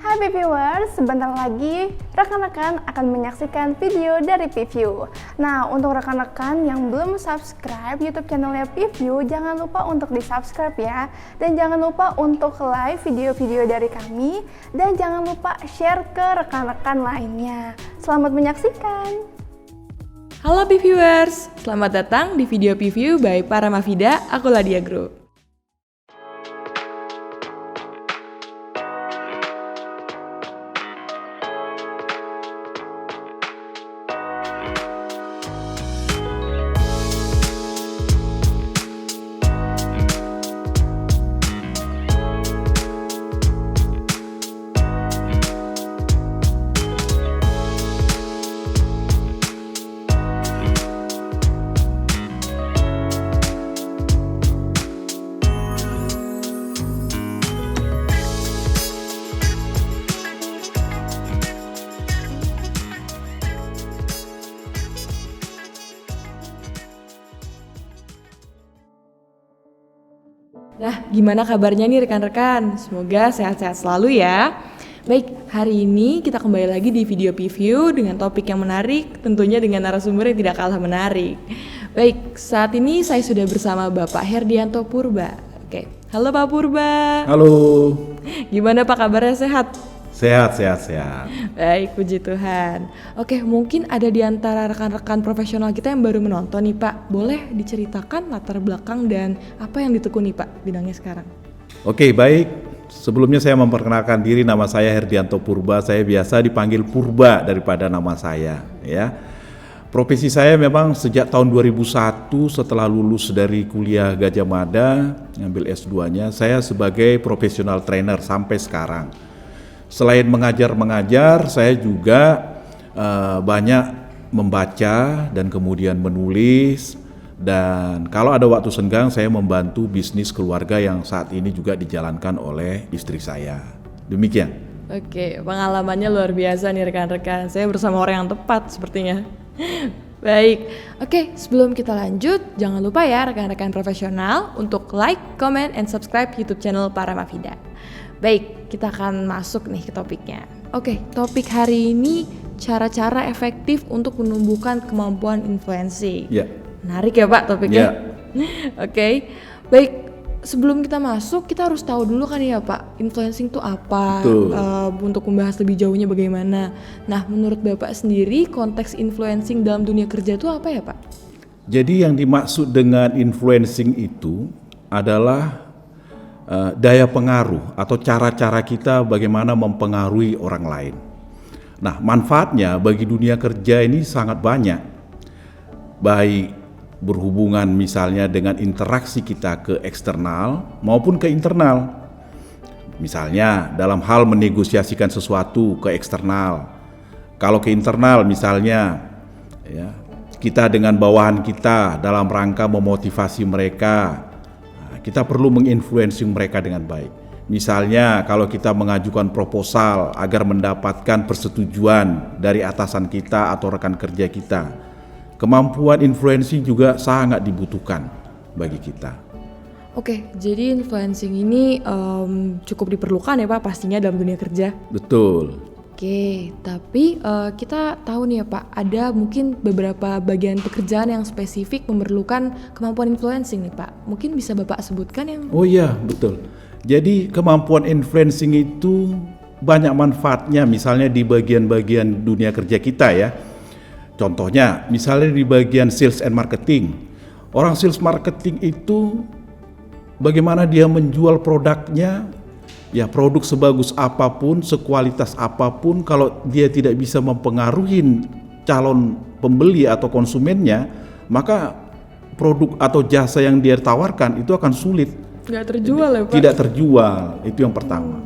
Hai viewers, sebentar lagi rekan-rekan akan menyaksikan video dari Pview. Nah, untuk rekan-rekan yang belum subscribe YouTube channelnya Pview, jangan lupa untuk di-subscribe ya. Dan jangan lupa untuk like video-video dari kami. Dan jangan lupa share ke rekan-rekan lainnya. Selamat menyaksikan! Halo Pviewers, selamat datang di video Pview by Paramavida, aku Ladia Group. Nah, gimana kabarnya nih rekan-rekan? Semoga sehat-sehat selalu ya. Baik, hari ini kita kembali lagi di video Pview dengan topik yang menarik, tentunya dengan narasumber yang tidak kalah menarik. Baik, saat ini saya sudah bersama Bapak Herdianto Purba. Oke, halo Pak Purba. Halo. Gimana Pak kabarnya, sehat? Sehat. Baik, puji Tuhan. Oke, mungkin ada di antara rekan-rekan profesional kita yang baru menonton nih Pak. Boleh diceritakan latar belakang dan apa yang ditekuni Pak bidangnya sekarang? Oke, baik. Sebelumnya saya memperkenalkan diri, nama saya Herdianto Purba. Saya biasa dipanggil Purba daripada nama saya, ya. Profesi saya memang sejak tahun 2001 setelah lulus dari kuliah Gadjah Mada, ngambil S2-nya, saya sebagai professional trainer sampai sekarang. Selain mengajar, saya juga banyak membaca dan kemudian menulis, dan kalau ada waktu senggang saya membantu bisnis keluarga yang saat ini juga dijalankan oleh istri saya. Demikian. Oke, pengalamannya luar biasa nih rekan-rekan. Saya bersama orang yang tepat sepertinya. Baik, oke, sebelum kita lanjut, jangan lupa ya rekan-rekan profesional untuk like, comment, and subscribe YouTube channel Paramavida. Baik, kita akan masuk nih ke topiknya. Oke, topik hari ini cara-cara efektif untuk menumbuhkan kemampuan influencing. Ya. Menarik ya Pak topiknya? Ya. Oke, baik. Sebelum kita masuk, kita harus tahu dulu kan ya Pak, influencing itu apa? Untuk membahas lebih jauhnya bagaimana. Nah, menurut Bapak sendiri, konteks influencing dalam dunia kerja itu apa ya Pak? Jadi yang dimaksud dengan influencing itu adalah daya pengaruh atau cara-cara kita bagaimana mempengaruhi orang lain. Nah, manfaatnya bagi dunia kerja ini sangat banyak. Baik berhubungan misalnya dengan interaksi kita ke eksternal maupun ke internal. Misalnya dalam hal menegosiasikan sesuatu ke eksternal. Kalau ke internal misalnya ya, kita dengan bawahan kita dalam rangka memotivasi mereka, kita perlu menginfluencing mereka dengan baik. Misalnya kalau kita mengajukan proposal agar mendapatkan persetujuan dari atasan kita atau rekan kerja kita, kemampuan influencing juga sangat dibutuhkan bagi kita. Oke, jadi influencing ini cukup diperlukan ya Pak pastinya dalam dunia kerja. Betul. Oke, tapi kita tahu nih ya Pak, ada mungkin beberapa bagian pekerjaan yang spesifik memerlukan kemampuan influencing nih Pak. Mungkin bisa Bapak sebutkan yang... Oh iya, betul. Jadi kemampuan influencing itu banyak manfaatnya misalnya di bagian-bagian dunia kerja kita ya. Contohnya, misalnya di bagian sales and marketing. Orang sales marketing itu bagaimana dia menjual produknya. Ya, produk sebagus apapun, sekualitas apapun, kalau dia tidak bisa mempengaruhi calon pembeli atau konsumennya, maka produk atau jasa yang dia tawarkan itu akan sulit. Nggak terjual ya Pak? Tidak terjual, itu yang pertama.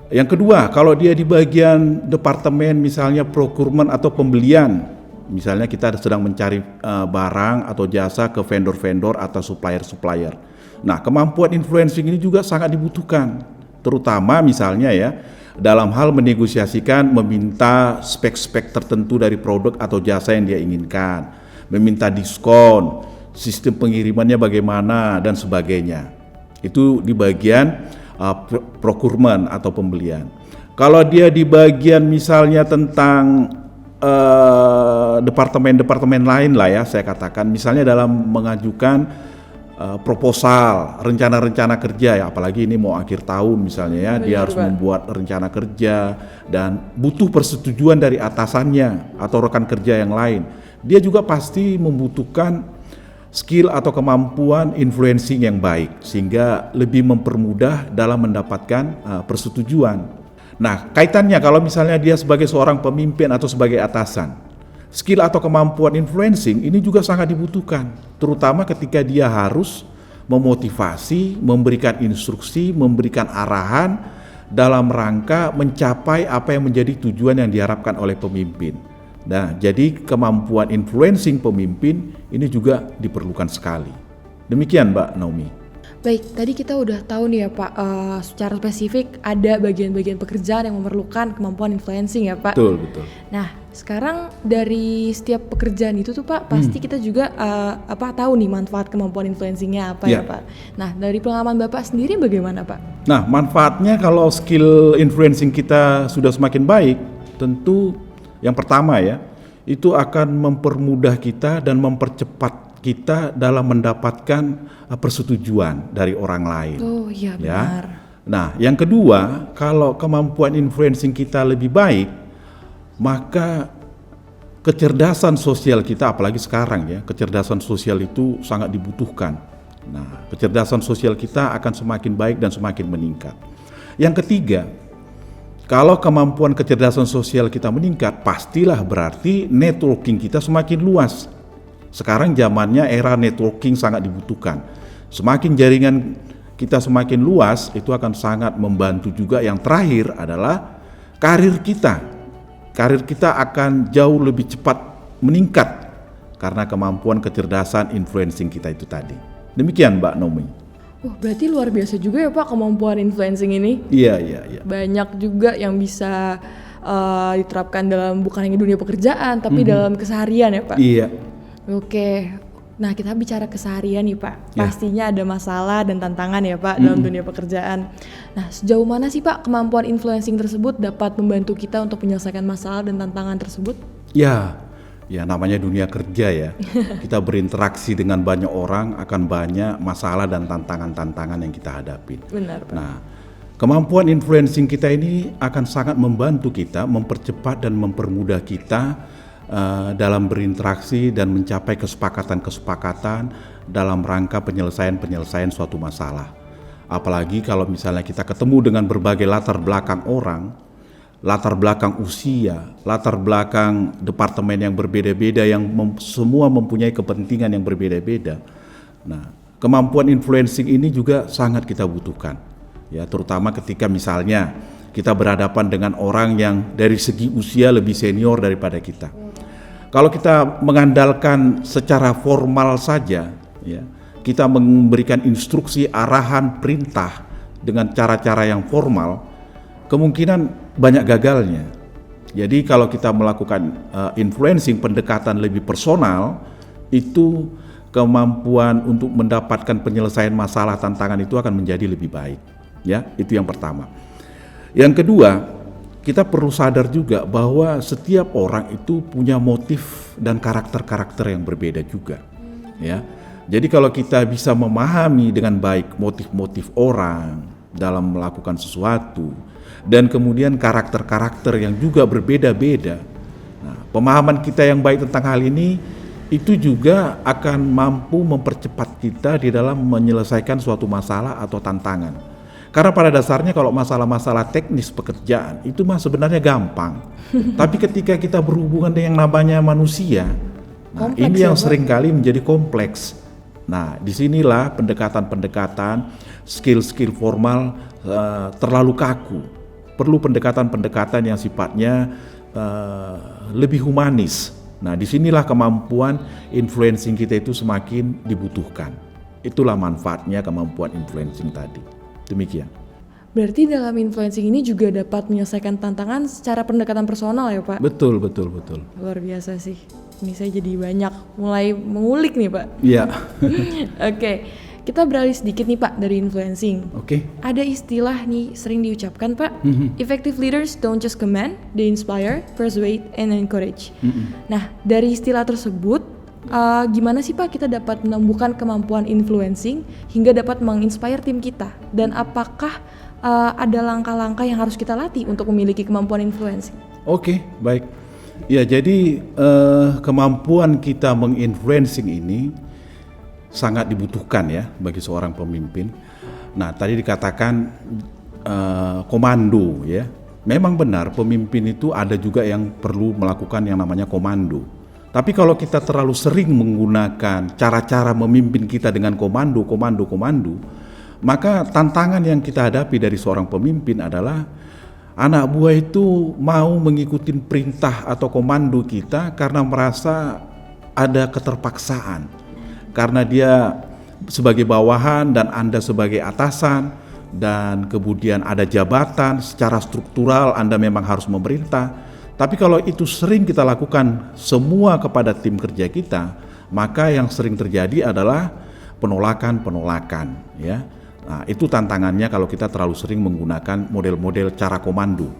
Yang kedua, kalau dia di bagian departemen misalnya procurement atau pembelian, misalnya kita sedang mencari barang atau jasa ke vendor-vendor atau supplier-supplier. Nah, kemampuan influencing ini juga sangat dibutuhkan. Terutama misalnya ya, dalam hal menegosiasikan, meminta spek-spek tertentu dari produk atau jasa yang dia inginkan, meminta diskon, sistem pengirimannya bagaimana, dan sebagainya. Itu di bagian procurement atau pembelian. Kalau dia di bagian misalnya tentang departemen-departemen lain lah ya, saya katakan misalnya dalam mengajukan proposal, rencana-rencana kerja ya, apalagi ini mau akhir tahun misalnya ya, dia harus membuat rencana kerja dan butuh persetujuan dari atasannya atau rekan kerja yang lain. Dia juga pasti membutuhkan skill atau kemampuan influencing yang baik sehingga lebih mempermudah dalam mendapatkan persetujuan. Nah, kaitannya kalau misalnya dia sebagai seorang pemimpin atau sebagai atasan, skill atau kemampuan influencing ini juga sangat dibutuhkan, terutama ketika dia harus memotivasi, memberikan instruksi, memberikan arahan dalam rangka mencapai apa yang menjadi tujuan yang diharapkan oleh pemimpin. Nah, jadi kemampuan influencing pemimpin ini juga diperlukan sekali. Demikian Mbak Naomi. Baik, tadi kita udah tahu nih ya Pak, secara spesifik ada bagian-bagian pekerjaan yang memerlukan kemampuan influencing ya Pak. Betul, betul. Nah, sekarang dari setiap pekerjaan itu tuh Pak, pasti kita juga tahu nih manfaat kemampuan influencingnya apa ya Pak. Nah, dari pengalaman Bapak sendiri bagaimana Pak? Nah, manfaatnya kalau skill influencing kita sudah semakin baik, tentu yang pertama ya, itu akan mempermudah kita dan mempercepat kita dalam mendapatkan persetujuan dari orang lain. Oh iya benar. Ya. Nah, yang kedua, kalau kemampuan influencing kita lebih baik, maka kecerdasan sosial kita, apalagi sekarang ya, kecerdasan sosial itu sangat dibutuhkan. Nah, kecerdasan sosial kita akan semakin baik dan semakin meningkat. Yang ketiga, kalau kemampuan kecerdasan sosial kita meningkat, pastilah berarti networking kita semakin luas. Sekarang zamannya era networking sangat dibutuhkan. Semakin jaringan kita semakin luas, itu akan sangat membantu juga. Yang terakhir adalah karir kita. Karir kita akan jauh lebih cepat meningkat karena kemampuan kecerdasan influencing kita itu tadi. Demikian Mbak Naomi. Berarti luar biasa juga ya Pak kemampuan influencing ini. Iya. Banyak juga yang bisa diterapkan dalam bukan hanya dunia pekerjaan, tapi dalam keseharian ya Pak. Iya. Oke, nah kita bicara keseharian nih Pak, pastinya ada masalah dan tantangan ya Pak dalam dunia pekerjaan. Nah sejauh mana sih Pak kemampuan influencing tersebut dapat membantu kita untuk menyelesaikan masalah dan tantangan tersebut? Ya namanya dunia kerja ya, kita berinteraksi dengan banyak orang, akan banyak masalah dan tantangan-tantangan yang kita hadapi. Benar Pak. Nah, kemampuan influencing kita ini akan sangat membantu kita, mempercepat dan mempermudah kita dalam berinteraksi dan mencapai kesepakatan-kesepakatan dalam rangka penyelesaian suatu masalah. Apalagi kalau misalnya kita ketemu dengan berbagai latar belakang orang, latar belakang usia, latar belakang departemen yang berbeda-beda yang semua mempunyai kepentingan yang berbeda-beda. Nah, kemampuan influencing ini juga sangat kita butuhkan. Ya, terutama ketika misalnya kita berhadapan dengan orang yang dari segi usia lebih senior daripada kita. Kalau kita mengandalkan secara formal saja, ya, kita memberikan instruksi, arahan, perintah dengan cara-cara yang formal, kemungkinan banyak gagalnya. Jadi kalau kita melakukan influencing, pendekatan lebih personal, itu kemampuan untuk mendapatkan penyelesaian masalah tantangan itu akan menjadi lebih baik. Ya, itu yang pertama. Yang kedua, kita perlu sadar juga bahwa setiap orang itu punya motif dan karakter-karakter yang berbeda juga. Ya, jadi kalau kita bisa memahami dengan baik motif-motif orang dalam melakukan sesuatu dan kemudian karakter-karakter yang juga berbeda-beda, nah, pemahaman kita yang baik tentang hal ini itu juga akan mampu mempercepat kita di dalam menyelesaikan suatu masalah atau tantangan. Karena pada dasarnya kalau masalah-masalah teknis pekerjaan itu mah sebenarnya gampang. Tapi ketika kita berhubungan dengan yang namanya manusia, nah ini yang seringkali menjadi kompleks. Nah, disinilah pendekatan-pendekatan, skill-skill formal terlalu kaku. Perlu pendekatan-pendekatan yang sifatnya lebih humanis. Nah, disinilah kemampuan influencing kita itu semakin dibutuhkan. Itulah manfaatnya kemampuan influencing tadi. Demikian. Berarti dalam influencing ini juga dapat menyelesaikan tantangan secara pendekatan personal ya Pak? Betul. Luar biasa sih. Ini saya jadi banyak mulai mengulik nih Pak. Iya. Oke, kita beralih sedikit nih Pak dari influencing. Oke. Ada istilah nih sering diucapkan Pak, effective leaders don't just command, they inspire, persuade, and encourage. Nah dari istilah tersebut, gimana sih Pak kita dapat menumbuhkan kemampuan influencing hingga dapat menginspire tim kita? Dan apakah ada langkah-langkah yang harus kita latih untuk memiliki kemampuan influencing? Oke, baik. Ya, jadi kemampuan kita menginfluencing ini sangat dibutuhkan ya bagi seorang pemimpin. Nah, tadi dikatakan komando ya. Memang benar pemimpin itu ada juga yang perlu melakukan yang namanya komando. Tapi kalau kita terlalu sering menggunakan cara-cara memimpin kita dengan komando, maka tantangan yang kita hadapi dari seorang pemimpin adalah anak buah itu mau mengikuti perintah atau komando kita karena merasa ada keterpaksaan. Karena dia sebagai bawahan dan Anda sebagai atasan, dan kemudian ada jabatan secara struktural Anda memang harus memerintah. Tapi kalau itu sering kita lakukan semua kepada tim kerja kita, maka yang sering terjadi adalah penolakan ya. Nah, itu tantangannya kalau kita terlalu sering menggunakan model-model cara komando.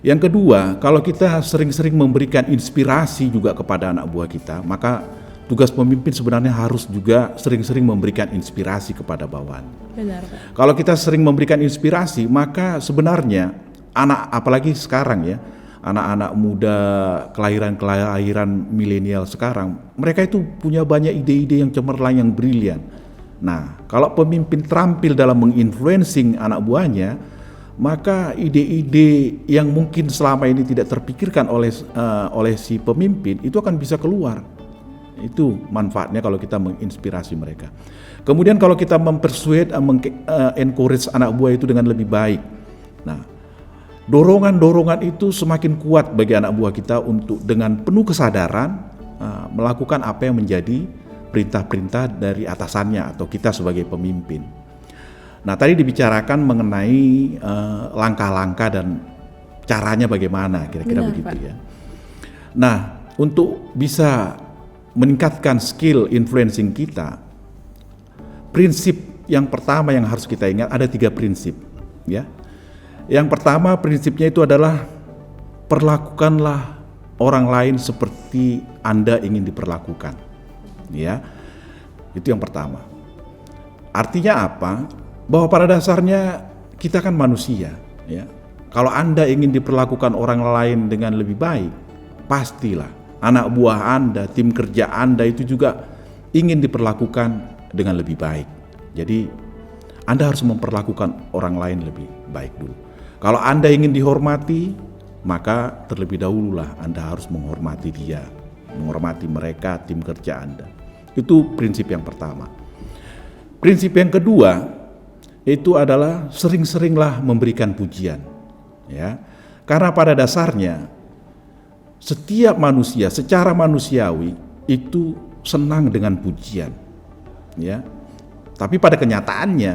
Yang kedua, kalau kita sering-sering memberikan inspirasi juga kepada anak buah kita, maka tugas pemimpin sebenarnya harus juga sering-sering memberikan inspirasi kepada bawahan. Benar Pak. Kalau kita sering memberikan inspirasi, maka sebenarnya apalagi sekarang ya, anak-anak muda kelahiran milenial sekarang, mereka itu punya banyak ide-ide yang cemerlang, yang brilian. Nah, kalau pemimpin terampil dalam menginfluencing anak buahnya, maka ide-ide yang mungkin selama ini tidak terpikirkan oleh si pemimpin itu akan bisa keluar. Itu manfaatnya kalau kita menginspirasi mereka. Kemudian kalau kita mempersuade, encourage anak buah itu dengan lebih baik. Nah, dorongan itu semakin kuat bagi anak buah kita untuk dengan penuh kesadaran melakukan apa yang menjadi perintah-perintah dari atasannya atau kita sebagai pemimpin. Nah, tadi dibicarakan mengenai langkah-langkah dan caranya bagaimana, kira-kira Benar, begitu Pak. ya. Nah, untuk bisa meningkatkan skill influencing kita, prinsip yang pertama yang harus kita ingat ada 3 prinsip ya. Yang pertama prinsipnya itu adalah perlakukanlah orang lain seperti Anda ingin diperlakukan ya. Itu yang pertama. Artinya apa? Bahwa pada dasarnya kita kan manusia ya. Kalau Anda ingin diperlakukan orang lain dengan lebih baik, pastilah anak buah Anda, tim kerja Anda itu juga ingin diperlakukan dengan lebih baik. Jadi Anda harus memperlakukan orang lain lebih baik dulu. Kalau Anda ingin dihormati, maka terlebih dahululah Anda harus menghormati dia, menghormati mereka, tim kerja Anda. Itu prinsip yang pertama. Prinsip yang kedua itu adalah sering-seringlah memberikan pujian, ya. Karena pada dasarnya setiap manusia secara manusiawi itu senang dengan pujian, ya. Tapi pada kenyataannya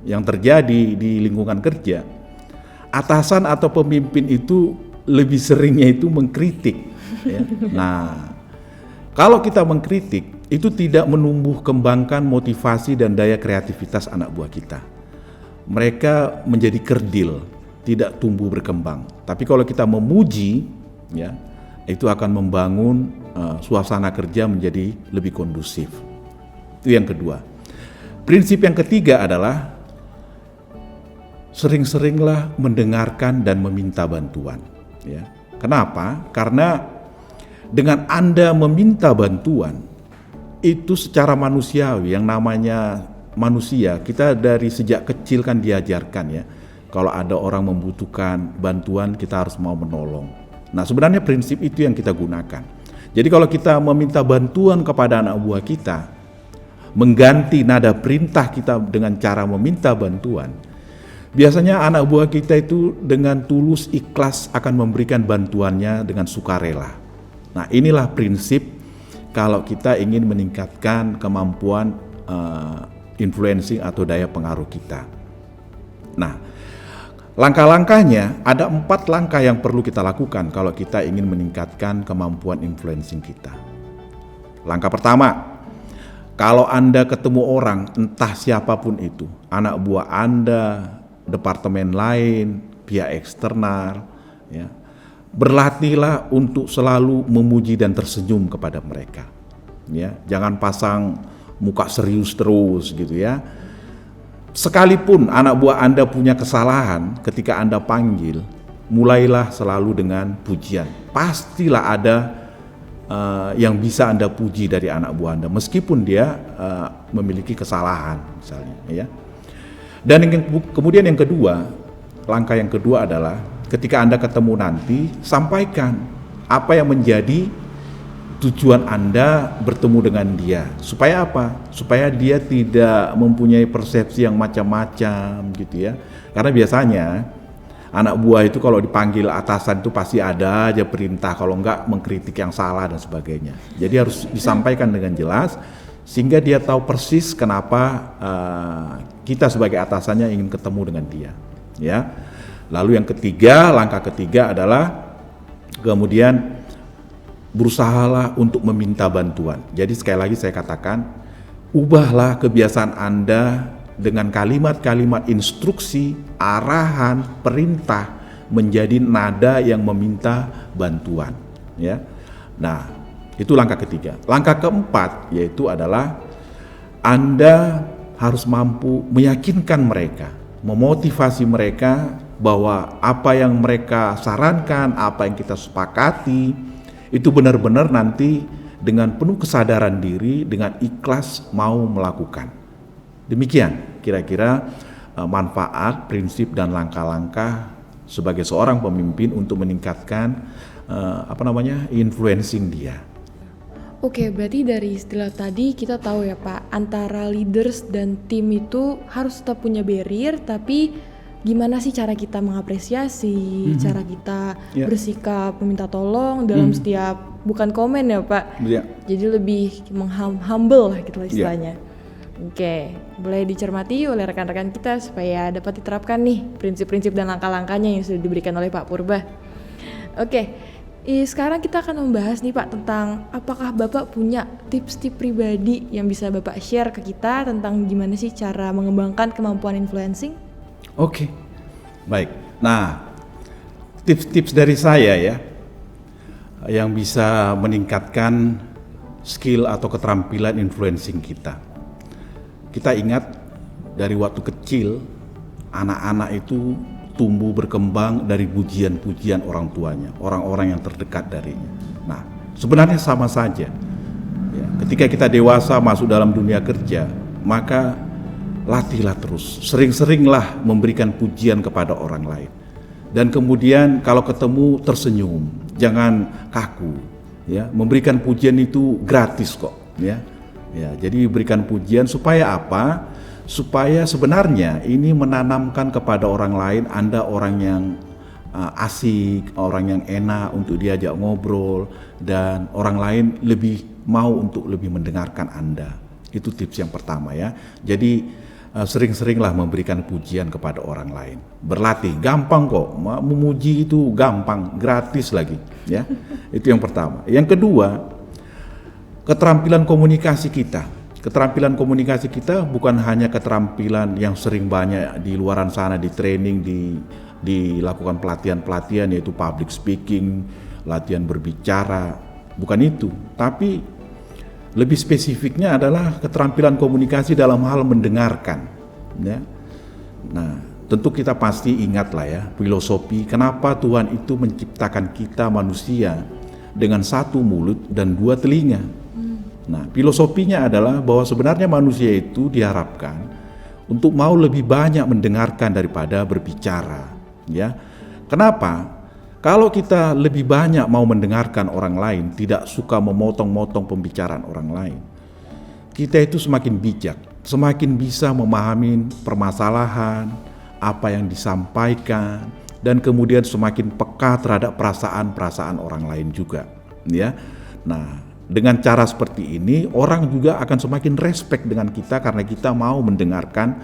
yang terjadi di lingkungan kerja, atasan atau pemimpin itu lebih seringnya itu mengkritik, ya. Nah, kalau kita mengkritik itu tidak menumbuh kembangkan motivasi dan daya kreativitas anak buah kita. Mereka menjadi kerdil, tidak tumbuh berkembang. Tapi kalau kita memuji, ya, itu akan membangun suasana kerja menjadi lebih kondusif. Itu yang kedua. Prinsip yang ketiga adalah sering-seringlah mendengarkan dan meminta bantuan. Ya. Kenapa? Karena dengan Anda meminta bantuan, itu secara manusiawi, yang namanya manusia, kita dari sejak kecil kan diajarkan ya, kalau ada orang membutuhkan bantuan kita harus mau menolong. Nah, sebenarnya prinsip itu yang kita gunakan. Jadi kalau kita meminta bantuan kepada anak buah kita, mengganti nada perintah kita dengan cara meminta bantuan, biasanya anak buah kita itu dengan tulus ikhlas akan memberikan bantuannya dengan sukarela. Nah, inilah prinsip kalau kita ingin meningkatkan kemampuan influencing atau daya pengaruh kita. Nah, langkah-langkahnya ada 4 langkah yang perlu kita lakukan kalau kita ingin meningkatkan kemampuan influencing kita. Langkah pertama, Kalau Anda ketemu orang, entah siapapun itu, anak buah Anda, departemen lain, pihak eksternal, ya, berlatihlah untuk selalu memuji dan tersenyum kepada mereka. Ya, jangan pasang muka serius terus gitu ya. Sekalipun anak buah Anda punya kesalahan, ketika Anda panggil, mulailah selalu dengan pujian. Pastilah ada yang bisa Anda puji dari anak buah Anda, meskipun dia memiliki kesalahan misalnya ya. Dan kemudian yang kedua, langkah yang kedua adalah ketika Anda ketemu nanti, sampaikan apa yang menjadi tujuan Anda bertemu dengan dia. Supaya apa? Supaya dia tidak mempunyai persepsi yang macam-macam gitu ya. Karena biasanya anak buah itu kalau dipanggil atasan itu pasti ada aja perintah, kalau enggak mengkritik yang salah dan sebagainya. Jadi harus disampaikan dengan jelas sehingga dia tahu persis kenapa kita sebagai atasannya ingin ketemu dengan dia, ya. Lalu yang ketiga, langkah ketiga adalah kemudian berusahalah untuk meminta bantuan. Jadi sekali lagi saya katakan, ubahlah kebiasaan Anda dengan kalimat-kalimat instruksi, arahan, perintah menjadi nada yang meminta bantuan, ya. Nah, itu langkah ketiga. Langkah keempat yaitu adalah Anda harus mampu meyakinkan mereka, memotivasi mereka bahwa apa yang mereka sarankan, apa yang kita sepakati itu benar-benar nanti dengan penuh kesadaran diri, dengan ikhlas mau melakukan. Demikian kira-kira manfaat, prinsip dan langkah-langkah sebagai seorang pemimpin untuk meningkatkan influencing dia. Oke, berarti dari istilah tadi kita tahu ya Pak, antara leaders dan tim itu harus tetap punya barrier, tapi gimana sih cara kita mengapresiasi, cara kita bersikap meminta tolong dalam setiap, bukan komen ya Pak, jadi lebih humble lah gitu istilahnya. Oke, boleh dicermati oleh rekan-rekan kita supaya dapat diterapkan nih prinsip-prinsip dan langkah-langkahnya yang sudah diberikan oleh Pak Purba. Oke, sekarang kita akan membahas nih Pak tentang apakah Bapak punya tips-tips pribadi yang bisa Bapak share ke kita tentang gimana sih cara mengembangkan kemampuan influencing? Oke, baik. Nah, tips-tips dari saya ya, yang bisa meningkatkan skill atau keterampilan influencing kita. Kita ingat dari waktu kecil, anak-anak itu tumbuh berkembang dari pujian-pujian orang tuanya, orang-orang yang terdekat darinya. Nah, sebenarnya sama saja. Ya, ketika kita dewasa masuk dalam dunia kerja, maka latihlah terus, sering-seringlah memberikan pujian kepada orang lain. Dan kemudian kalau ketemu tersenyum, jangan kaku. Ya, memberikan pujian itu gratis kok. Ya, jadi berikan pujian supaya apa? Supaya sebenarnya ini menanamkan kepada orang lain Anda orang yang asik, orang yang enak untuk diajak ngobrol, dan orang lain lebih mau untuk lebih mendengarkan Anda. Itu tips yang pertama ya. Jadi sering-seringlah memberikan pujian kepada orang lain. Berlatih, gampang kok. Memuji itu gampang, gratis lagi ya. Itu yang pertama. Yang kedua, keterampilan komunikasi kita. Keterampilan komunikasi kita bukan hanya keterampilan yang sering banyak di luaran sana di training, dilakukan pelatihan-pelatihan yaitu public speaking, latihan berbicara, bukan itu. Tapi lebih spesifiknya adalah keterampilan komunikasi dalam hal mendengarkan. Ya. Nah, tentu kita pasti ingatlah ya filosofi kenapa Tuhan itu menciptakan kita manusia dengan satu mulut dan dua telinga. Nah, filosofinya adalah bahwa sebenarnya manusia itu diharapkan untuk mau lebih banyak mendengarkan daripada berbicara, ya. Kenapa? Kalau kita lebih banyak mau mendengarkan orang lain, tidak suka memotong-motong pembicaraan orang lain, kita itu semakin bijak, semakin bisa memahami permasalahan, apa yang disampaikan, dan kemudian semakin peka terhadap perasaan-perasaan orang lain juga, ya. Nah, dengan cara seperti ini, orang juga akan semakin respect dengan kita karena kita mau mendengarkan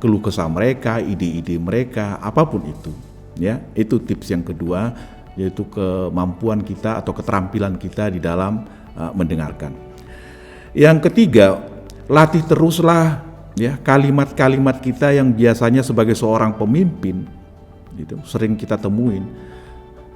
keluh kesah mereka, ide-ide mereka, apapun itu. Ya, itu tips yang kedua, yaitu kemampuan kita atau keterampilan kita di dalam mendengarkan. Yang ketiga, latih teruslah ya kalimat-kalimat kita yang biasanya sebagai seorang pemimpin gitu sering kita temuin.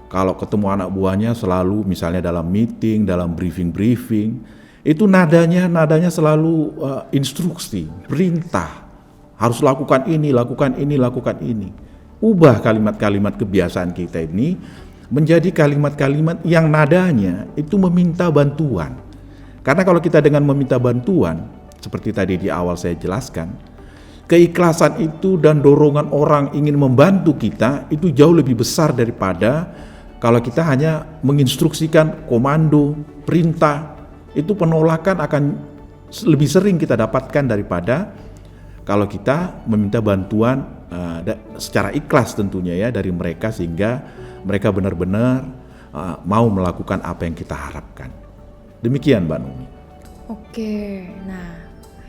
Kalau ketemu anak buahnya selalu misalnya dalam meeting, dalam briefing, itu nadanya selalu instruksi, perintah. Harus lakukan ini, lakukan ini, lakukan ini. Ubah kalimat-kalimat kebiasaan kita ini menjadi kalimat-kalimat yang nadanya itu meminta bantuan. Karena kalau kita dengan meminta bantuan, seperti tadi di awal saya jelaskan, keikhlasan itu dan dorongan orang ingin membantu kita itu jauh lebih besar daripada kalau kita hanya menginstruksikan komando, perintah. Itu penolakan akan lebih sering kita dapatkan daripada kalau kita meminta bantuan secara ikhlas tentunya ya dari mereka sehingga mereka benar-benar mau melakukan apa yang kita harapkan. Demikian Mbak Numi. Oke, nah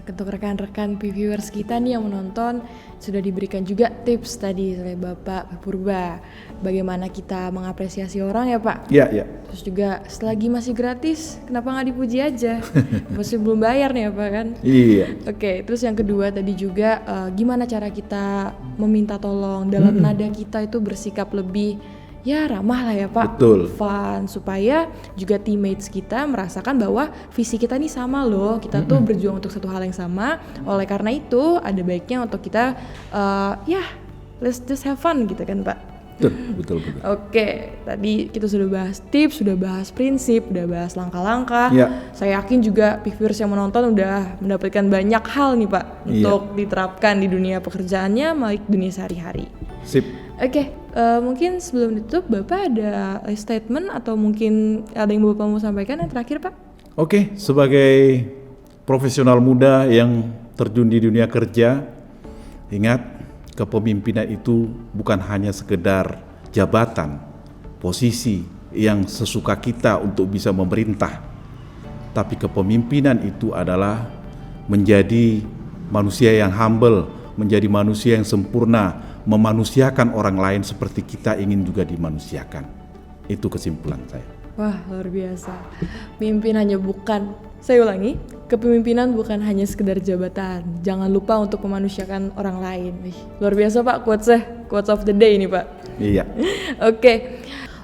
untuk rekan-rekan viewers kita nih yang menonton sudah diberikan juga tips tadi oleh Bapak Purba bagaimana kita mengapresiasi orang ya Pak. Iya. Terus juga selagi masih gratis kenapa nggak dipuji aja? Masih belum bayar nih ya Pak kan? Iya. Oke, terus yang kedua tadi juga gimana cara kita meminta tolong dalam nada kita itu bersikap lebih ya ramah lah ya Pak, Betul. fun, supaya juga teammates kita merasakan bahwa visi kita nih sama loh, kita tuh berjuang untuk satu hal yang sama. Oleh karena itu ada baiknya untuk kita let's just have fun gitu kan Pak. Betul. Oke, tadi kita sudah bahas tips, sudah bahas prinsip, sudah bahas langkah-langkah. Ya. Saya yakin juga viewers yang menonton udah mendapatkan banyak hal nih Pak untuk diterapkan di dunia pekerjaannya maupun dunia sehari-hari. Sip. Oke, mungkin sebelum ditutup Bapak ada statement atau mungkin ada yang Bapak mau sampaikan yang terakhir Pak? Oke, sebagai profesional muda yang terjun di dunia kerja, ingat kepemimpinan itu bukan hanya sekedar jabatan, posisi yang sesuka kita untuk bisa memerintah, tapi kepemimpinan itu adalah menjadi manusia yang humble, menjadi manusia yang sempurna, memanusiakan orang lain seperti kita ingin juga dimanusiakan. Itu kesimpulan saya. Wah, luar biasa. Mimpin hanya bukan, saya ulangi, kepemimpinan bukan hanya sekedar jabatan. Jangan lupa untuk memanusiakan orang lain. Wih, luar biasa Pak, quotes of the day ini Pak. Iya.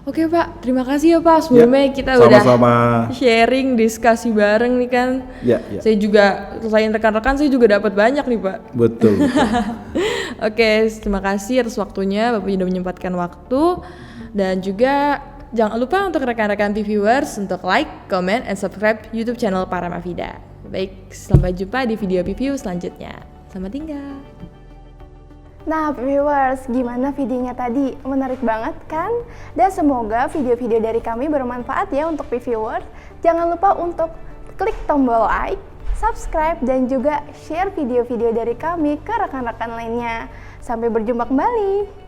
Oke Pak, terima kasih ya Pak. Sebelumnya kita sama-sama. udah sharing, diskusi bareng nih kan. Ya. Saya juga, selain rekan-rekan saya juga dapat banyak nih Pak. Betul. Oke, terima kasih atas waktunya, Bapak sudah menyempatkan waktu. Dan juga jangan lupa untuk rekan-rekan viewers untuk like, comment, and subscribe YouTube channel Paramavida. Baik, sampai jumpa di video review selanjutnya. Selamat tinggal. Nah viewers, gimana videonya tadi? Menarik banget kan? Dan semoga video-video dari kami bermanfaat ya untuk viewers. Jangan lupa untuk klik tombol like, subscribe, dan juga share video-video dari kami ke rekan-rekan lainnya. Sampai berjumpa kembali.